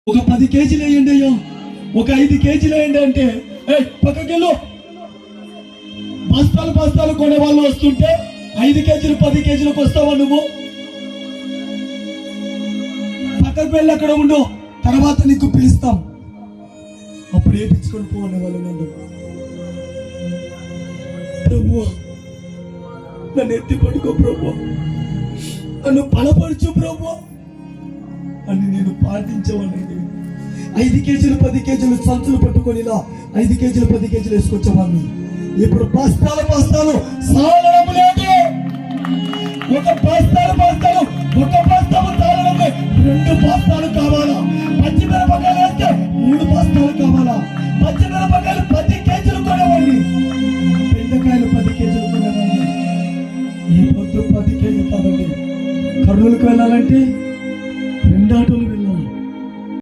ఒక 10 కేజీలు వేయండి అయ్యో, ఒక 5 కేజీలు వేయండి అంటే పక్కకెళ్ళు. బస్తాలు బస్తాలు కొనే వాళ్ళు వస్తుంటే 5 కేజీలు 10 కేజీలకు వస్తావా నువ్వు? పక్కకు వెళ్ళి అక్కడ ఉండు, తర్వాత నీకు పిలుస్తాం, అప్పుడు వేయించుకొని పోనే వాళ్ళు. నన్ను ప్రభు నన్ను ఎత్తి పడుకో ప్రభు, నన్ను బలపరచు ప్రభు అని నేను ప్రార్థించేవాడిని. 5 కేజీలు 10 కేజీలు సంచులు పట్టుకొని ఇలా 5 కేజీలు 10 కేజీలు వేసుకొచ్చేవాడిని. ఇప్పుడు బస్తాలు బస్తాలు సాలడం లేదు. ఒక బస్తాలు బస్తాలు ఒక బస్తాలు సాలడం లేదు. 2 బస్తాలు కావాలా? పచ్చిమిరపకాయలు వేస్తే 3 బస్తాలు కావాలా? పచ్చిమిరపకాయలు 10 కేజీలు కొనేవాడిని, బెండకాయలు 10 కేజీలు కొనేవాడిని. ఈ పొద్దు 10 కేజీలు కాదండి. కర్నూలుకు వెళ్ళాలంటే